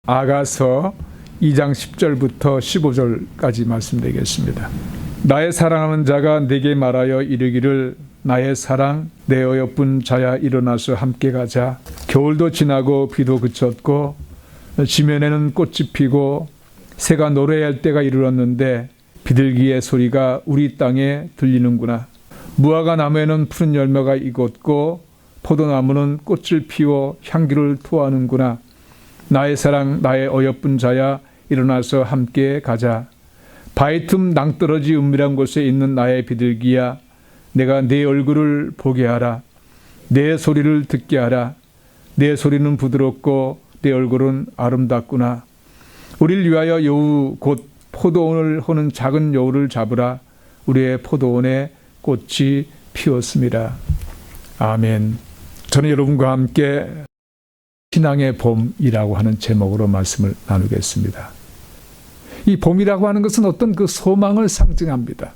아가서 2장 10절부터 15절까지 말씀드리겠습니다. 나의 사랑하는 자가 내게 말하여 이르기를 나의 사랑 내 어여쁜 자야 일어나서 함께 가자. 겨울도 지나고 비도 그쳤고 지면에는 꽃이 피고 새가 노래할 때가 이르렀는데 비둘기의 소리가 우리 땅에 들리는구나. 무화과 나무에는 푸른 열매가 익었고 포도나무는 꽃을 피워 향기를 토하는구나. 나의 사랑 나의 어여쁜 자야 일어나서 함께 가자. 바위 틈 낭떠러지 은밀한 곳에 있는 나의 비둘기야 내가 네 얼굴을 보게 하라. 내 소리를 듣게 하라. 내 소리는 부드럽고 내 얼굴은 아름답구나. 우리를 위하여 여우 곧 포도원을 허는 작은 여우를 잡으라. 우리의 포도원에 꽃이 피었습니다. 아멘. 저는 여러분과 함께 신앙의 봄이라고 하는 제목으로 말씀을 나누겠습니다. 이 봄이라고 하는 것은 어떤 그 소망을 상징합니다.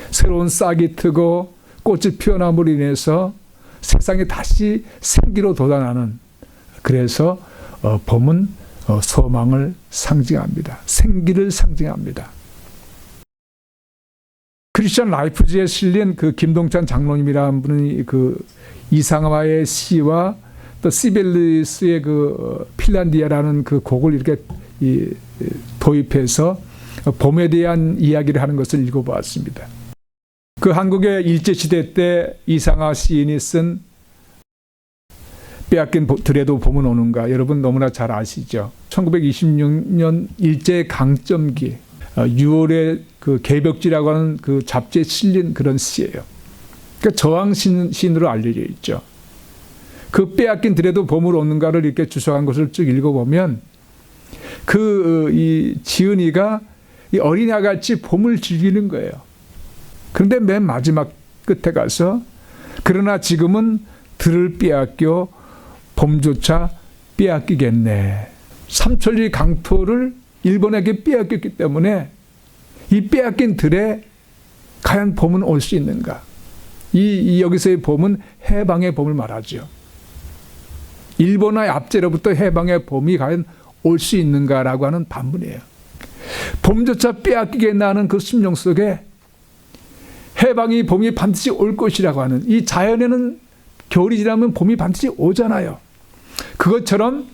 새로운 싹이 트고 꽃이 피어남으로 인해서 세상이 다시 생기로 돋아나는, 그래서 봄은 소망을 상징합니다. 생기를 상징합니다. 크리스천 라이프즈에 실린 그 김동찬 장로님이라는 분이 그 이상화의 시와 또 시벨리스의 그 핀란디아라는 그 곡을 이렇게 도입해서 봄에 대한 이야기를 하는 것을 읽어보았습니다. 그 한국의 일제시대 때 이상화 시인이 쓴 빼앗긴 들에도 봄은 오는가, 여러분 너무나 잘 아시죠? 1926년 일제 강점기 6월의 그 개벽지라고 하는 그 잡지에 실린 그런 시예요. 그러니까 저항 시인으로 알려져 있죠. 그 빼앗긴 들에도 봄을 오는가를 이렇게 주석한 것을 쭉 읽어보면 이 지은이가 이 어린아같이 봄을 즐기는 거예요. 그런데 맨 마지막 끝에 가서 그러나 지금은 들을 빼앗겨 봄조차 빼앗기겠네. 삼천리 강토를 일본에게 빼앗겼기 때문에 이 빼앗긴 들에 과연 봄은 올 수 있는가? 여기서의 봄은 해방의 봄을 말하죠. 일본의 압제로부터 해방의 봄이 과연 올 수 있는가라고 하는 반문이에요. 봄조차 빼앗기겠나 하는 그 심령 속에 해방이 봄이 반드시 올 것이라고 하는, 이 자연에는 겨울이 지나면 봄이 반드시 오잖아요. 그것처럼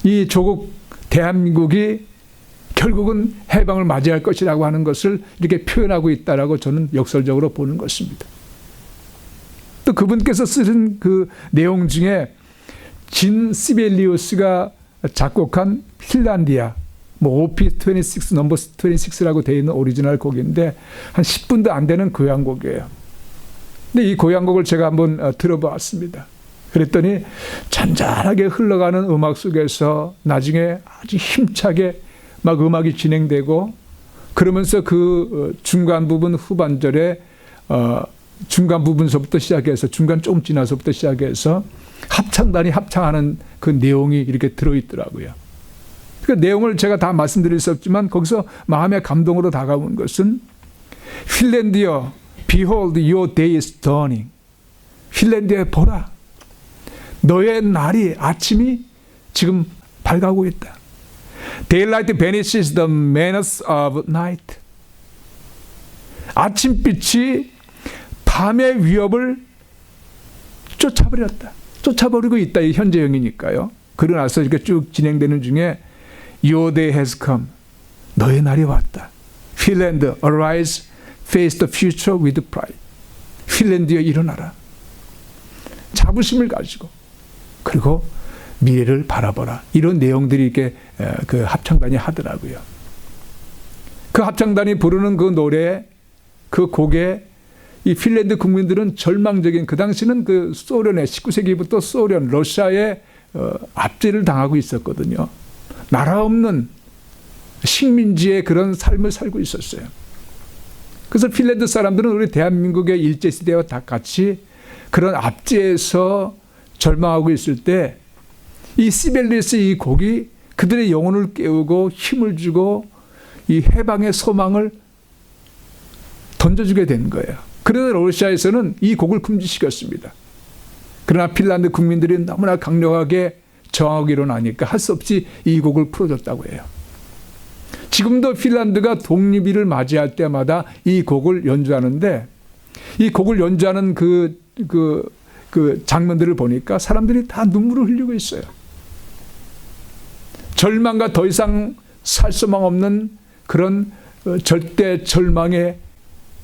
이 조국 대한민국이 결국은 해방을 맞이할 것이라고 하는 것을 이렇게 표현하고 있다라고 저는 역설적으로 보는 것입니다. 또 그분께서 쓰신 그 내용 중에 진 시벨리우스가 작곡한 핀란디아, OP26, 넘버 26라고 되어 있는 오리지널 곡인데 한 10분도 안 되는 고향곡이에요. 근데 이 고향곡을 제가 한번 들어보았습니다. 그랬더니 잔잔하게 흘러가는 음악 속에서 나중에 아주 힘차게 막 음악이 진행되고, 그러면서 그 중간 부분 후반절에 중간 부분서부터 시작해서 중간 조금 지나서부터 시작해서 합창단이 합창하는 그 내용이 이렇게 들어있더라고요. 그 내용을 제가 다 말씀드릴 수 없지만 거기서 마음의 감동으로 다가온 것은 핀란디어, behold your day is dawning. 핀란디아에 보라. 너의 날이, 아침이 지금 밝아오고 있다. Daylight banishes the menace of night. 아침빛이 밤의 위협을 쫓아버렸다. 쫓아버리고 있다. 이 현재형이니까요. 그러고 나서 이렇게 쭉 진행되는 중에 Your day has come. 너의 날이 왔다. Finland, arise, face the future with pride. 핀란드여 일어나라. 자부심을 가지고, 그리고 미래를 바라보라. 이런 내용들이 이렇게 그 합창단이 하더라고요. 그 합창단이 부르는 그 노래, 그 곡에 이 핀란드 국민들은 절망적인, 그 당시는 그 소련의 19세기부터 소련, 러시아의 압제를 당하고 있었거든요. 나라 없는 식민지의 그런 삶을 살고 있었어요. 그래서 핀란드 사람들은 우리 대한민국의 일제시대와 다 같이 그런 압제에서 절망하고 있을 때 이 시벨리스 이 곡이 그들의 영혼을 깨우고 힘을 주고 이 해방의 소망을 던져주게 된 거예요. 그래서 러시아에서는 이 곡을 금지시켰습니다. 그러나 핀란드 국민들이 너무나 강력하게 저항하고 일어나니까 할 수 없이 이 곡을 풀어줬다고 해요. 지금도 핀란드가 독립일을 맞이할 때마다 이 곡을 연주하는데 이 곡을 연주하는 그 장면들을 보니까 사람들이 다 눈물을 흘리고 있어요. 절망과 더 이상 살 수만 없는 그런 절대 절망의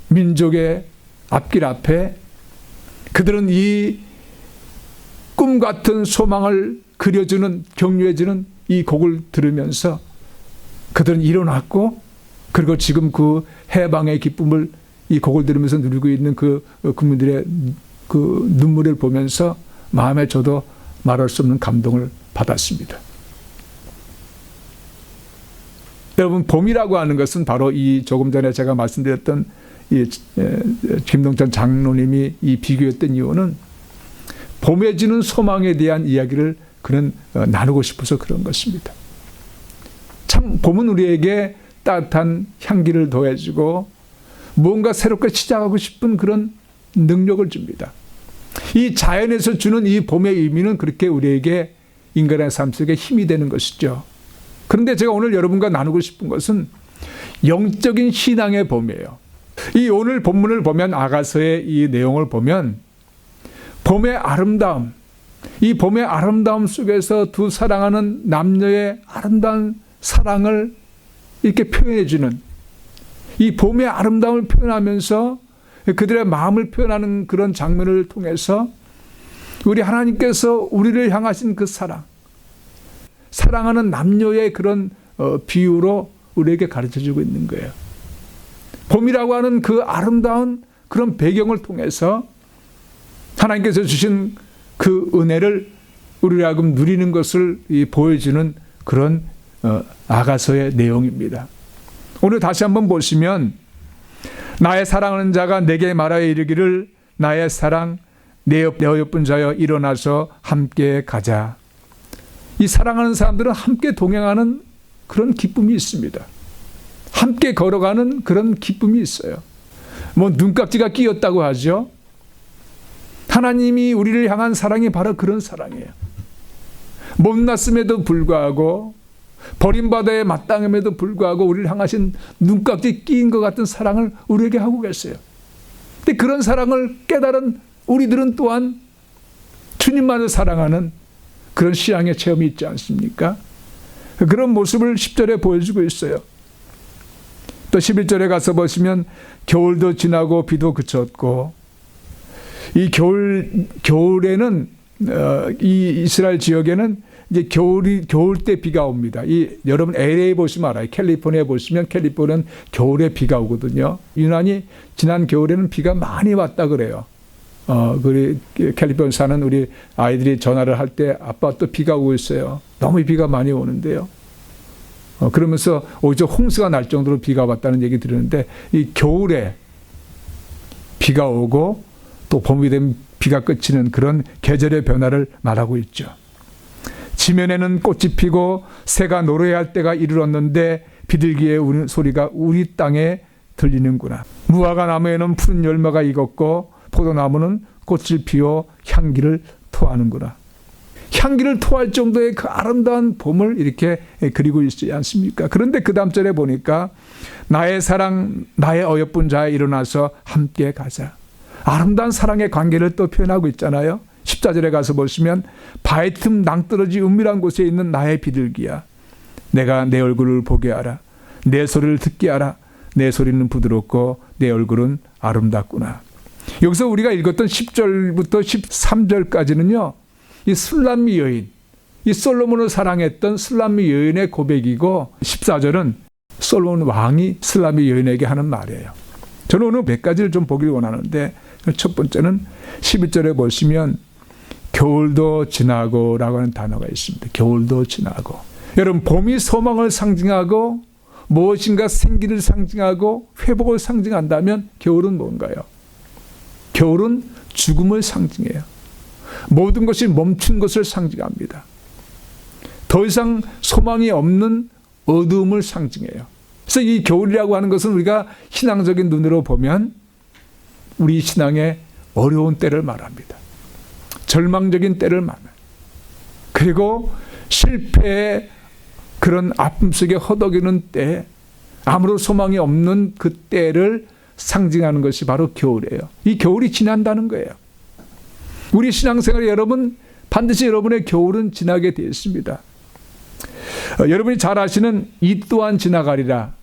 민족의 앞길 앞에 그들은 이 꿈 같은 소망을 그려주는, 격려해주는 이 곡을 들으면서 그들은 일어났고, 그리고 지금 그 해방의 기쁨을 이 곡을 들으면서 누리고 있는 그 국민들의 그 눈물을 보면서 마음에 저도 말할 수 없는 감동을 받았습니다. 여러분, 봄이라고 하는 것은 바로 이 조금 전에 제가 말씀드렸던 이 김동찬 장로님이 이 비교했던 이유는 봄에 주는 소망에 대한 이야기를 그는 나누고 싶어서 그런 것입니다. 참 봄은 우리에게 따뜻한 향기를 더해주고 무언가 새롭게 시작하고 싶은 그런 능력을 줍니다. 이 자연에서 주는 이 봄의 의미는 그렇게 우리에게 인간의 삶 속에 힘이 되는 것이죠. 그런데 제가 오늘 여러분과 나누고 싶은 것은 영적인 신앙의 봄이에요. 이 오늘 본문을 보면, 아가서의 이 내용을 보면 봄의 아름다움, 이 봄의 아름다움 속에서 두 사랑하는 남녀의 아름다운 사랑을 이렇게 표현해주는, 이 봄의 아름다움을 표현하면서 그들의 마음을 표현하는 그런 장면을 통해서 우리 하나님께서 우리를 향하신 그 사랑, 사랑하는 남녀의 그런 비유로 우리에게 가르쳐주고 있는 거예요. 봄이라고 하는 그 아름다운 그런 배경을 통해서 하나님께서 주신 그 은혜를 우리로 하여금 누리는 것을 보여주는 그런 아가서의 내용입니다. 오늘 다시 한번 보시면, 나의 사랑하는 자가 내게 말하여 이르기를 나의 사랑 내 어여쁜 자여 일어나서 함께 가자. 이 사랑하는 사람들은 함께 동행하는 그런 기쁨이 있습니다. 함께 걸어가는 그런 기쁨이 있어요. 뭐 눈깍지가 끼었다고 하죠. 하나님이 우리를 향한 사랑이 바로 그런 사랑이에요. 못났음에도 불구하고, 버림받아야 마땅함에도 불구하고 우리를 향하신 눈깍지 끼인 것 같은 사랑을 우리에게 하고 계세요. 근데 그런 사랑을 깨달은 우리들은 또한 주님만을 사랑하는 그런 신앙의 체험이 있지 않습니까? 그런 모습을 10절에 보여주고 있어요. 또 11절에 가서 보시면, 겨울도 지나고 비도 그쳤고, 이 겨울에는 이 이스라엘 지역에는 이제 겨울 때 비가 옵니다. 여러분 LA 보시면 알아요. 캘리포니아 보시면 캘리포니아는 겨울에 비가 오거든요. 유난히 지난 겨울에는 비가 많이 왔다 그래요. 우리 캘리포니아 사는 우리 아이들이 전화를 할 때 아빠 또 비가 오고 있어요. 너무 비가 많이 오는데요. 그러면서 오히려 홍수가 날 정도로 비가 왔다는 얘기 들었는데, 이 겨울에 비가 오고 또 봄이 되면 비가 그치는 그런 계절의 변화를 말하고 있죠. 지면에는 꽃이 피고 새가 노래할 때가 이르렀는데 비둘기의 우는 소리가 우리 땅에 들리는구나. 무화과 나무에는 푸른 열매가 익었고 포도나무는 꽃을 피워 향기를 토하는구나. 향기를 토할 정도의 그 아름다운 봄을 이렇게 그리고 있지 않습니까? 그런데 그 다음 절에 보니까, 나의 사랑 나의 어여쁜 자에 일어나서 함께 가자. 아름다운 사랑의 관계를 또 표현하고 있잖아요. 14절에 가서 보시면, 바위 틈 낭떠러지 은밀한 곳에 있는 나의 비둘기야, 내가 내 얼굴을 보게 하라. 내 소리를 듣게 하라. 내 소리는 부드럽고 내 얼굴은 아름답구나. 여기서 우리가 읽었던 10절부터 13절까지는요, 이 술람미 여인, 이 솔로몬을 사랑했던 술람미 여인의 고백이고, 14절은 솔로몬 왕이 술람미 여인에게 하는 말이에요. 저는 오늘 몇 가지를 좀 보길 원하는데, 첫 번째는 11절에 보시면 겨울도 지나고 라고 하는 단어가 있습니다. 겨울도 지나고. 여러분, 봄이 소망을 상징하고 무엇인가 생기를 상징하고 회복을 상징한다면 겨울은 뭔가요? 겨울은 죽음을 상징해요. 모든 것이 멈춘 것을 상징합니다. 더 이상 소망이 없는 어두움을 상징해요. 그래서 이 겨울이라고 하는 것은 우리가 신앙적인 눈으로 보면 우리 신앙의 어려운 때를 말합니다. 절망적인 때를 말합니다. 그리고 실패의 그런 아픔 속에 허덕이는 때, 아무런 소망이 없는 그 때를 상징하는 것이 바로 겨울이에요. 이 겨울이 지난다는 거예요. 우리 신앙생활에 여러분, 반드시 여러분의 겨울은 지나게 되어 있습니다. 여러분이 잘 아시는 이 또한 지나가리라,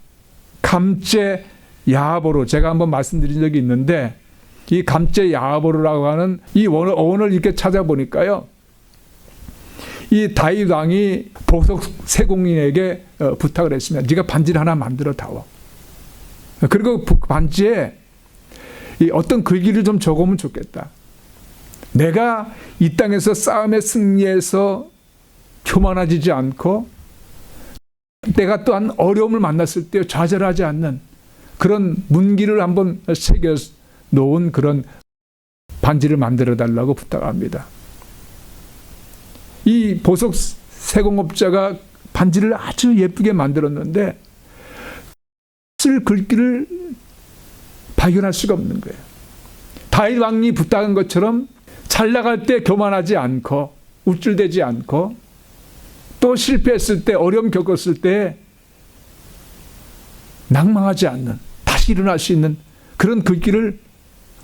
감제 야보로, 제가 한번 말씀드린 적이 있는데, 이 감제 야보로라고 하는 이 어원을 이렇게 찾아보니까요, 이 다윗 왕이 보석 세공인에게 부탁을 했습니다. 네가 반지를 하나 만들어 다오. 그리고 반지에 이 어떤 글귀를 좀 적으면 좋겠다. 내가 이 땅에서 싸움에 승리해서 교만해지지 않고, 내가 또한 어려움을 만났을 때 좌절하지 않는 그런 문기를 한번 새겨 놓은 그런 반지를 만들어 달라고 부탁합니다. 이 보석 세공업자가 반지를 아주 예쁘게 만들었는데 쓸 글귀를 발견할 수가 없는 거예요. 다윗 왕이 부탁한 것처럼 잘 나갈 때 교만하지 않고, 우쭐대지 않고, 또 실패했을 때, 어려움 겪었을 때 낭망하지 않는, 다시 일어날 수 있는 그런 글귀를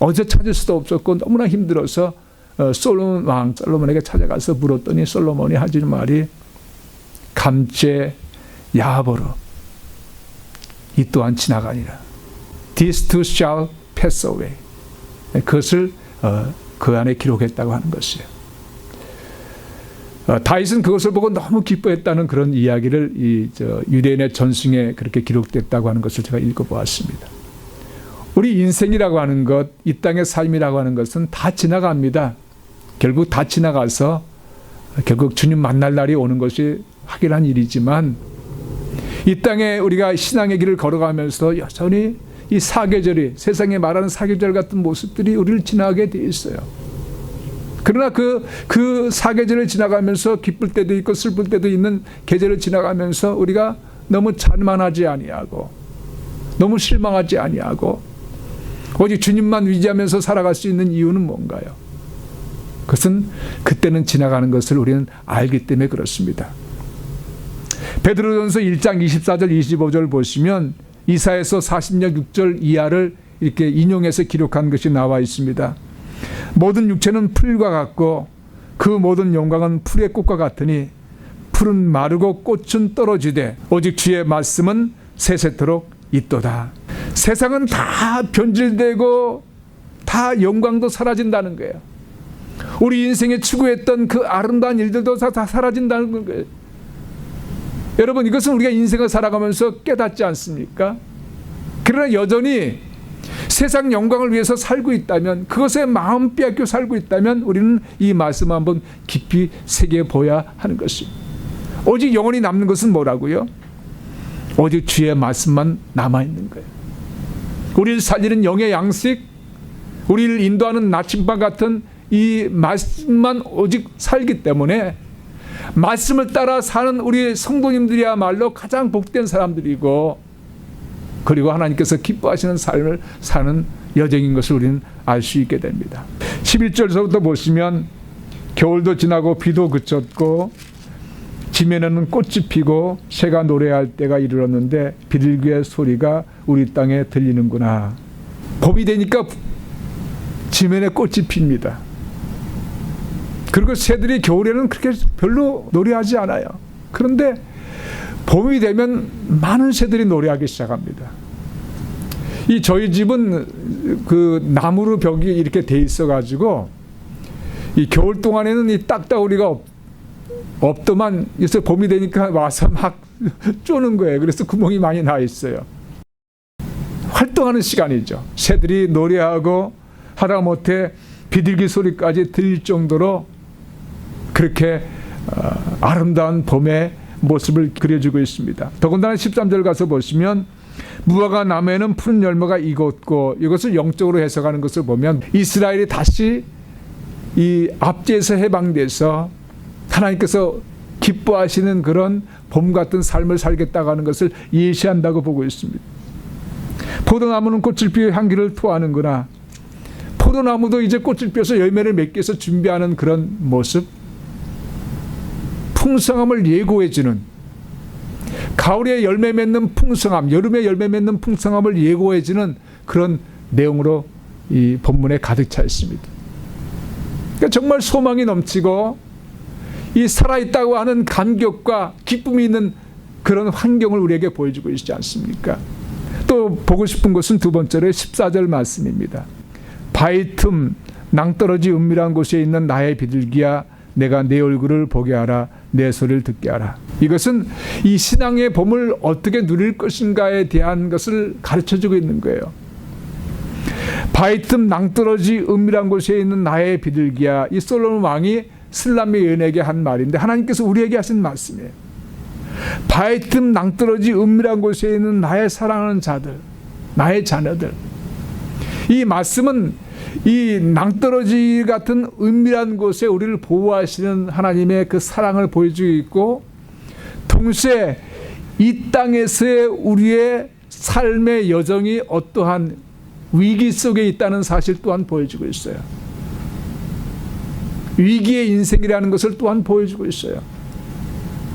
어제 찾을 수도 없었고 너무나 힘들어서 솔로몬 왕 솔로몬에게 찾아가서 물었더니 솔로몬이 하는 말이 감제 야보로, 이 또한 지나가니라. These too shall pass away. 그것을 그 안에 기록했다고 하는 것이에요. 다윗은 그것을 보고 너무 기뻐했다는 그런 이야기를 유대인의 전승에 그렇게 기록됐다고 하는 것을 제가 읽어보았습니다. 우리 인생이라고 하는 것, 이 땅의 삶이라고 하는 것은 다 지나갑니다. 결국 다 지나가서 결국 주님 만날 날이 오는 것이 확연한 일이지만, 이 땅에 우리가 신앙의 길을 걸어가면서 여전히 이 사계절이, 세상에 말하는 사계절 같은 모습들이 우리를 지나가게 돼 있어요. 그러나 그 사계절을 지나가면서 기쁠 때도 있고 슬플 때도 있는 계절을 지나가면서 우리가 너무 자만하지 아니하고, 너무 실망하지 아니하고, 오직 주님만 의지하면서 살아갈 수 있는 이유는 뭔가요? 그것은 그때는 지나가는 것을 우리는 알기 때문에 그렇습니다. 베드로전서 1장 24절 25절 보시면 이사야서 40장 6절 이하를 이렇게 인용해서 기록한 것이 나와 있습니다. 모든 육체는 풀과 같고 그 모든 영광은 풀의 꽃과 같으니 풀은 마르고 꽃은 떨어지되 오직 주의 말씀은 세세토록 있도다. 세상은 다 변질되고 다 영광도 사라진다는 거예요. 우리 인생에 추구했던 그 아름다운 일들도 다 사라진다는 거예요. 여러분, 이것은 우리가 인생을 살아가면서 깨닫지 않습니까? 그러나 여전히 세상 영광을 위해서 살고 있다면, 그것에 마음 빼앗겨 살고 있다면 우리는 이 말씀을 한번 깊이 새겨보아야 하는 것입니다. 오직 영원히 남는 것은 뭐라고요? 오직 주의 말씀만 남아있는 거예요. 우리를 살리는 영의 양식, 우리를 인도하는 나침반 같은 이 말씀만 오직 살기 때문에 말씀을 따라 사는 우리 성도님들이야말로 가장 복된 사람들이고, 그리고 하나님께서 기뻐하시는 삶을 사는 여정인 것을 우리는 알 수 있게 됩니다. 11절서부터 보시면 겨울도 지나고 비도 그쳤고 지면에는 꽃이 피고 새가 노래할 때가 이르렀는데 비둘기의 소리가 우리 땅에 들리는구나. 봄이 되니까 지면에 꽃이 핍니다. 그리고 새들이 겨울에는 그렇게 별로 노래하지 않아요. 그런데 봄이 되면 많은 새들이 노래하기 시작합니다. 이 저희 집은 그 나무로 벽이 이렇게 돼 있어가지고 이 겨울 동안에는 이 딱따구리가 없더만 그래서 봄이 되니까 와서 막 쪼는 거예요. 그래서 구멍이 많이 나 있어요. 활동하는 시간이죠. 새들이 노래하고 하다못해 비둘기 소리까지 들릴 정도로 그렇게 아름다운 봄의 모습을 그려주고 있습니다. 더군다나 13절 가서 보시면 무화과 나무에는 푸른 열매가 익었고, 이것을 영적으로 해석하는 것을 보면 이스라엘이 다시 이 압제에서 해방돼서 하나님께서 기뻐하시는 그런 봄 같은 삶을 살겠다고 하는 것을 예시한다고 보고 있습니다. 포도나무는 꽃을 피워 향기를 토하는구나. 포도나무도 이제 꽃을 피워서 열매를 맺기 위해서 준비하는 그런 모습. 풍성함을 예고해주는, 가을에 열매 맺는 풍성함, 여름에 열매 맺는 풍성함을 예고해주는 그런 내용으로 이 본문에 가득 차 있습니다. 그러니까 정말 소망이 넘치고 이 살아있다고 하는 감격과 기쁨이 있는 그런 환경을 우리에게 보여주고 있지 않습니까? 또 보고 싶은 것은 두 번째로 14절 말씀입니다. 바위 틈 낭떠러지 은밀한 곳에 있는 나의 비둘기야, 내가 내 얼굴을 보게 하라, 내 소리를 듣게 하라. 이것은 이 신앙의 봄을 어떻게 누릴 것인가에 대한 것을 가르쳐주고 있는 거예요. 바위 틈 낭떠러지 은밀한 곳에 있는 나의 비둘기야, 이 솔로몬 왕이 슬람의 여인에게 한 말인데 하나님께서 우리에게 하신 말씀이에요. 바위 틈 낭떠러지 은밀한 곳에 있는 나의 사랑하는 자들, 나의 자녀들. 이 말씀은 이 낭떠러지 같은 은밀한 곳에 우리를 보호하시는 하나님의 그 사랑을 보여주고 있고, 동시에 이 땅에서의 우리의 삶의 여정이 어떠한 위기 속에 있다는 사실 또한 보여주고 있어요. 위기의 인생이라는 것을 또한 보여주고 있어요.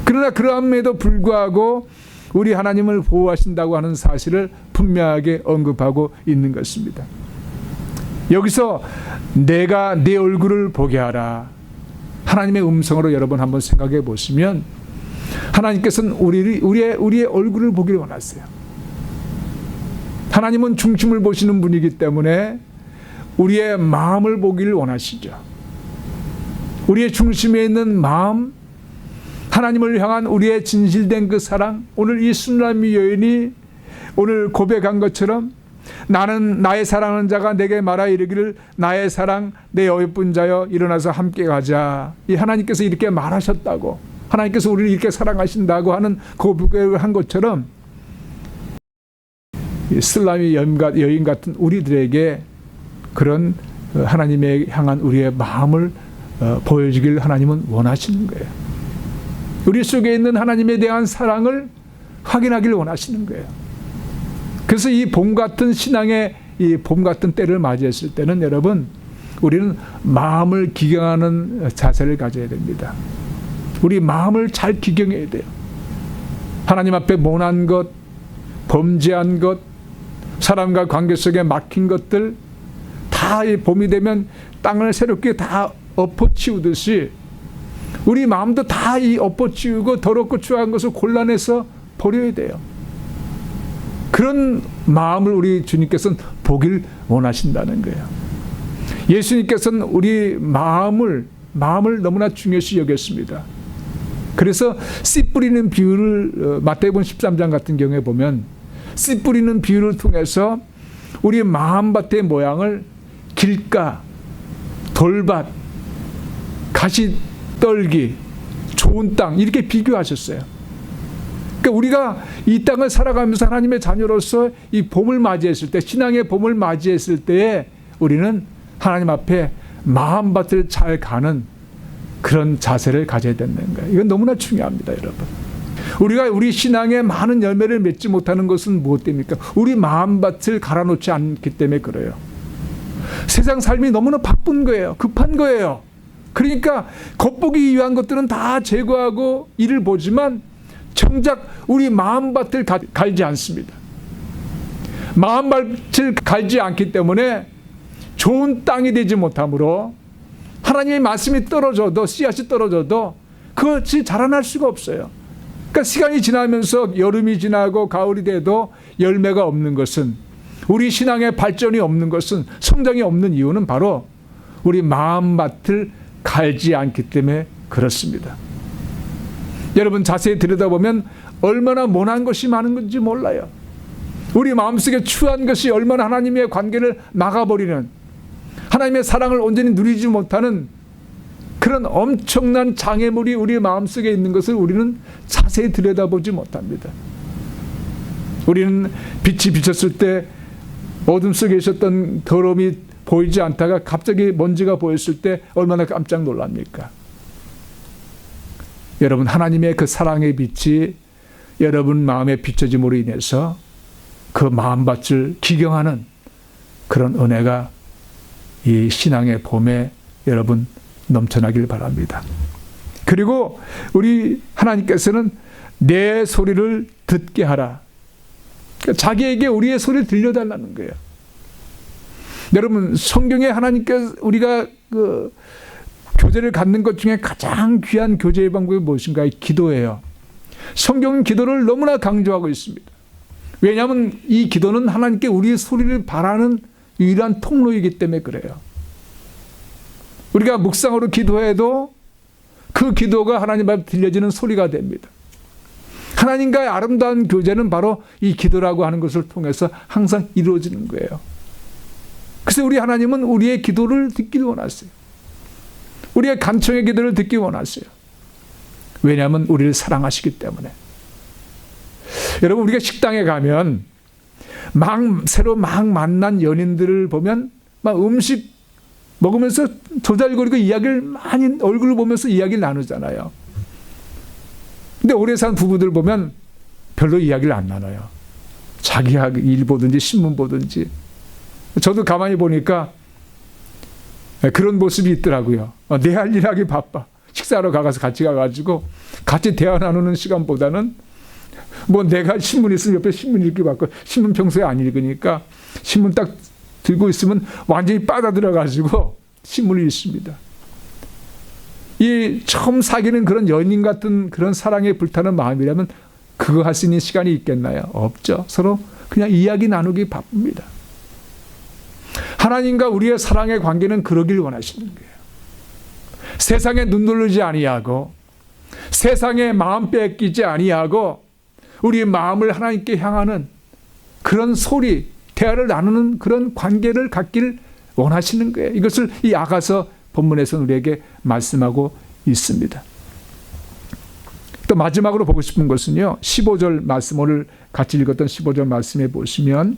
그러나 그러함에도 불구하고 우리 하나님을 보호하신다고 하는 사실을 분명하게 언급하고 있는 것입니다. 여기서 내가 내 얼굴을 보게 하라, 하나님의 음성으로 여러분 한번 생각해 보시면 하나님께서는 우리의 얼굴을 보기를 원하세요. 하나님은 중심을 보시는 분이기 때문에 우리의 마음을 보기를 원하시죠. 우리의 중심에 있는 마음, 하나님을 향한 우리의 진실된 그 사랑, 오늘 이 순람이 여인이 오늘 고백한 것처럼 나는 나의 사랑하는 자가 내게 말하 이르기를 나의 사랑 내 예쁜 자여 일어나서 함께 가자. 이 하나님께서 이렇게 말하셨다고, 하나님께서 우리를 이렇게 사랑하신다고 하는 고백을 한 것처럼 슬람이 여인 같은 우리들에게 그런 하나님에 향한 우리의 마음을 보여주길 하나님은 원하시는 거예요. 우리 속에 있는 하나님에 대한 사랑을 확인하길 원하시는 거예요. 그래서 이 봄 같은 신앙의 이 봄 같은 때를 맞이했을 때는 여러분, 우리는 마음을 기경하는 자세를 가져야 됩니다. 우리 마음을 잘 기경해야 돼요. 하나님 앞에 모난 것, 범죄한 것, 사람과 관계 속에 막힌 것들 다 이 봄이 되면 땅을 새롭게 다 엎어치우듯이 우리 마음도 다 이 엎어치우고 더럽고 추한 것을 골라내서 버려야 돼요. 그런 마음을 우리 주님께서는 보길 원하신다는 거예요. 예수님께서는 우리 마음을 너무나 중요시 여겼습니다. 그래서 씨 뿌리는 비유를 마태복음 13장 같은 경우에 보면 씨 뿌리는 비유를 통해서 우리 마음밭의 모양을 길가, 돌밭, 가시떨기, 좋은 땅 이렇게 비교하셨어요. 그러니까 우리가 이 땅을 살아가면서 하나님의 자녀로서 이 봄을 맞이했을 때, 신앙의 봄을 맞이했을 때에 우리는 하나님 앞에 마음밭을 잘 가는 그런 자세를 가져야 되는 거예요. 이건 너무나 중요합니다, 여러분. 우리가 우리 신앙에 많은 열매를 맺지 못하는 것은 무엇 때문입니까? 우리 마음밭을 갈아놓지 않기 때문에 그래요. 세상 삶이 너무나 바쁜 거예요. 급한 거예요. 그러니까 겉보기 위한 것들은 다 제거하고 일을 보지만 정작 우리 마음밭을 갈지 않습니다. 마음밭을 갈지 않기 때문에 좋은 땅이 되지 못하므로 하나님의 말씀이 떨어져도, 씨앗이 떨어져도 그것이 자라날 수가 없어요. 그러니까 시간이 지나면서 여름이 지나고 가을이 돼도 열매가 없는 것은, 우리 신앙의 발전이 없는 것은, 성장이 없는 이유는 바로 우리 마음밭을 갈지 않기 때문에 그렇습니다. 여러분 자세히 들여다보면 얼마나 모난 것이 많은 건지 몰라요. 우리 마음속에 추한 것이 얼마나 하나님의 관계를 막아버리는, 하나님의 사랑을 온전히 누리지 못하는 그런 엄청난 장애물이 우리 마음속에 있는 것을 우리는 자세히 들여다보지 못합니다. 우리는 빛이 비쳤을 때 어둠 속에 있었던 더러움이 보이지 않다가 갑자기 먼지가 보였을 때 얼마나 깜짝 놀랍니까? 여러분, 하나님의 그 사랑의 빛이 여러분 마음에 비춰짐으로 인해서 그 마음밭을 기경하는 그런 은혜가 이 신앙의 봄에 여러분 넘쳐나길 바랍니다. 그리고 우리 하나님께서는 내 소리를 듣게 하라. 그러니까 자기에게 우리의 소리를 들려달라는 거예요. 여러분, 성경에 하나님께서 우리가 교제를 갖는 것 중에 가장 귀한 교제의 방법이 무엇인가? 기도예요. 성경은 기도를 너무나 강조하고 있습니다. 왜냐하면 이 기도는 하나님께 우리의 소리를 바라는 유일한 통로이기 때문에 그래요. 우리가 묵상으로 기도해도 그 기도가 하나님 앞에 들려지는 소리가 됩니다. 하나님과의 아름다운 교제는 바로 이 기도라고 하는 것을 통해서 항상 이루어지는 거예요. 그래서 우리 하나님은 우리의 기도를 듣기를 원하세요. 우리의 간청의 기도를 듣기 원하세요. 왜냐하면 우리를 사랑하시기 때문에. 여러분, 우리가 식당에 가면 새로 만난 연인들을 보면 막 음식 먹으면서 조잘거리고 이야기를 많이 얼굴을 보면서 이야기를 나누잖아요. 근데 오래 산 부부들 보면 별로 이야기를 안 나눠요. 자기 일 보든지 신문 보든지. 저도 가만히 보니까 그런 모습이 있더라고요. 내 할 일 하기 바빠. 식사하러 같이 가가지고 같이 대화 나누는 시간보다는 내가 신문 있으면 옆에 신문 읽기 바빠. 신문 평소에 안 읽으니까 신문 딱 들고 있으면 완전히 빠져들어가지고 신문을 읽습니다. 이 처음 사귀는 그런 연인 같은 그런 사랑에 불타는 마음이라면 그거 할 수 있는 시간이 있겠나요? 없죠. 서로 그냥 이야기 나누기 바쁩니다. 하나님과 우리의 사랑의 관계는 그러길 원하시는 거예요. 세상에 눈 돌리지 아니하고 세상에 마음 뺏기지 아니하고 우리의 마음을 하나님께 향하는 그런 소리, 대화를 나누는 그런 관계를 갖기를 원하시는 거예요. 이것을 이 아가서 본문에서 우리에게 말씀하고 있습니다. 또 마지막으로 보고 싶은 것은요, 15절 말씀, 오늘 같이 읽었던 15절 말씀에 보시면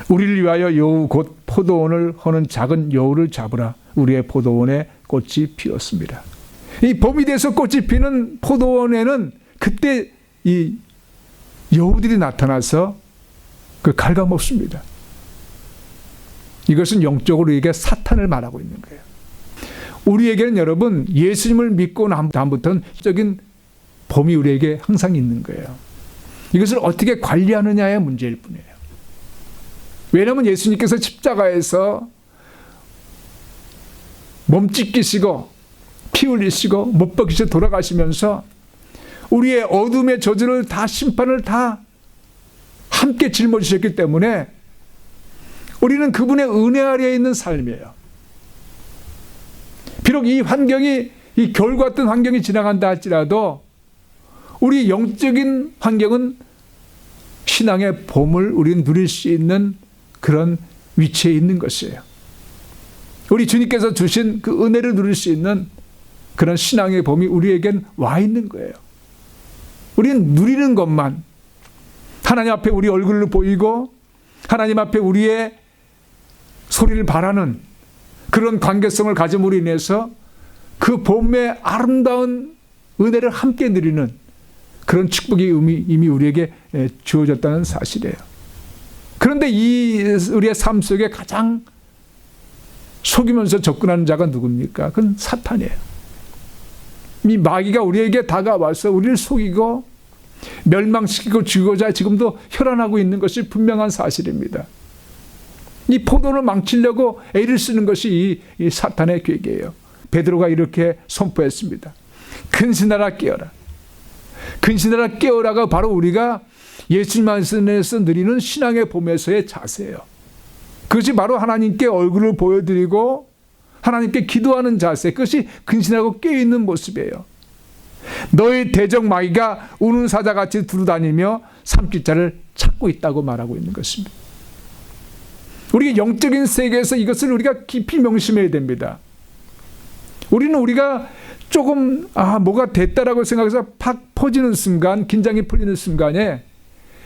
우리를 위하여 여우 곧 포도원을 허는 작은 여우를 잡으라. 우리의 포도원에 꽃이 피었습니다. 이 봄이 돼서 꽃이 피는 포도원에는 그때 이 여우들이 나타나서 갉아먹습니다. 이것은 영적으로 이게 사탄을 말하고 있는 거예요. 우리에게는 여러분 예수님을 믿고 난 다음부터는 적인 봄이 우리에게 항상 있는 거예요. 이것을 어떻게 관리하느냐의 문제일 뿐이에요. 왜냐하면 예수님께서 십자가에서 몸 찢기시고 피 흘리시고 못 박히셔 돌아가시면서 우리의 어둠의 저주를 다 심판을 다 함께 짊어지셨기 때문에 우리는 그분의 은혜 아래에 있는 삶이에요. 비록 이 환경이 이 겨울 같은 환경이 지나간다 할지라도 우리 영적인 환경은 신앙의 봄을 우리는 누릴 수 있는 그런 위치에 있는 것이에요. 우리 주님께서 주신 그 은혜를 누릴 수 있는 그런 신앙의 봄이 우리에겐 와 있는 거예요. 우리는 누리는 것만, 하나님 앞에 우리 얼굴을 보이고 하나님 앞에 우리의 소리를 바라는 그런 관계성을 가짐으로 인해서 그 봄의 아름다운 은혜를 함께 누리는 그런 축복이 이미 우리에게 주어졌다는 사실이에요. 그런데 우리의 삶 속에 가장 속이면서 접근하는 자가 누굽니까? 그건 사탄이에요. 이 마귀가 우리에게 다가와서 우리를 속이고 멸망시키고 죽이고자 지금도 혈안하고 있는 것이 분명한 사실입니다. 이 포도를 망치려고 애를 쓰는 것이 이 사탄의 계획이에요. 베드로가 이렇게 선포했습니다. 근신하라 깨어라. 근신하라 깨어라가 바로 우리가 예수님 안에서 누리는 신앙의 봄에서의 자세예요. 그것이 바로 하나님께 얼굴을 보여드리고 하나님께 기도하는 자세, 그것이 근신하고 깨어있는 모습이에요. 너의 대적 마귀가 우는 사자같이 두루다니며 삼킬자를 찾고 있다고 말하고 있는 것입니다. 우리가 영적인 세계에서 이것을 우리가 깊이 명심해야 됩니다. 우리가 조금 뭐가 됐다라고 생각해서 팍 퍼지는 순간, 긴장이 풀리는 순간에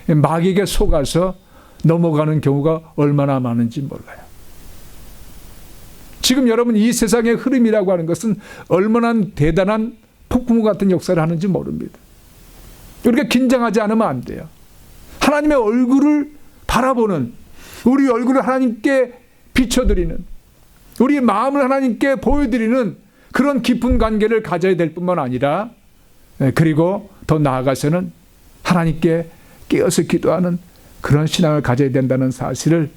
마귀에게 속아서 넘어가는 경우가 얼마나 많은지 몰라요. 지금 여러분 이 세상의 흐름이라고 하는 것은 얼마나 대단한 폭풍우 같은 역사를 하는지 모릅니다. 우리가 긴장하지 않으면 안 돼요. 하나님의 얼굴을 바라보는, 우리 얼굴을 하나님께 비춰드리는, 우리 마음을 하나님께 보여드리는 그런 깊은 관계를 가져야 될 뿐만 아니라 그리고 더 나아가서는 하나님께 깨어서 기도하는 그런 신앙을 가져야 된다는 사실을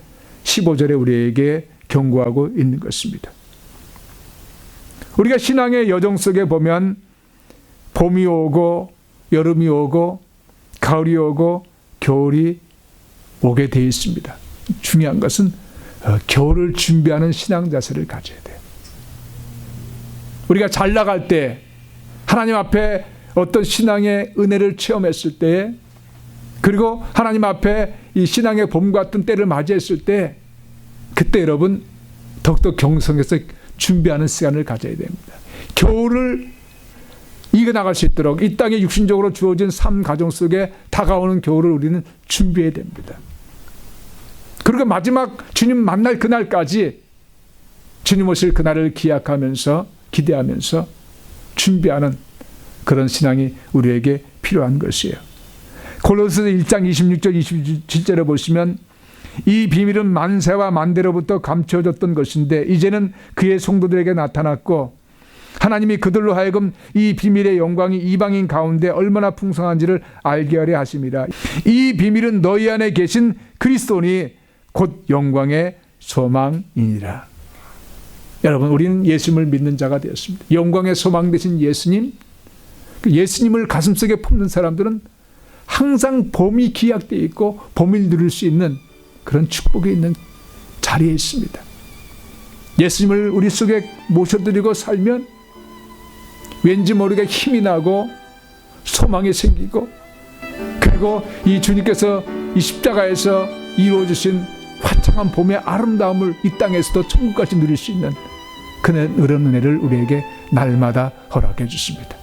15절에 우리에게 경고하고 있는 것입니다. 우리가 신앙의 여정 속에 보면 봄이 오고 여름이 오고 가을이 오고 겨울이 오게 되어 있습니다. 중요한 것은 겨울을 준비하는 신앙 자세를 가져야 돼요. 우리가 잘 나갈 때 하나님 앞에 어떤 신앙의 은혜를 체험했을 때 그리고 하나님 앞에 이 신앙의 봄 같은 때를 맞이했을 때 그때 여러분 더욱더 경성해서 준비하는 시간을 가져야 됩니다. 겨울을 이겨나갈 수 있도록 이 땅에 육신적으로 주어진 삶 가정 속에 다가오는 겨울을 우리는 준비해야 됩니다. 그리고 마지막 주님 만날 그날까지 주님 오실 그날을 기약하면서 기대하면서 준비하는 그런 신앙이 우리에게 필요한 것이에요. 골로새서 1장 26절 27절에 보시면 이 비밀은 만세와 만대로부터 감춰졌던 것인데 이제는 그의 성도들에게 나타났고 하나님이 그들로 하여금 이 비밀의 영광이 이방인 가운데 얼마나 풍성한지를 알게 하려 하심이라. 이 비밀은 너희 안에 계신 그리스도니 곧 영광의 소망이니라. 여러분 우리는 예수님을 믿는 자가 되었습니다. 영광의 소망 되신 예수님, 그 예수님을 가슴속에 품는 사람들은 항상 봄이 기약되어 있고 봄을 누릴 수 있는 그런 축복이 있는 자리에 있습니다. 예수님을 우리 속에 모셔드리고 살면 왠지 모르게 힘이 나고 소망이 생기고 그리고 이 주님께서 이 십자가에서 이루어주신 화창한 봄의 아름다움을 이 땅에서도 천국까지 누릴 수 있는 그런 은혜를 우리에게 날마다 허락해 주십니다.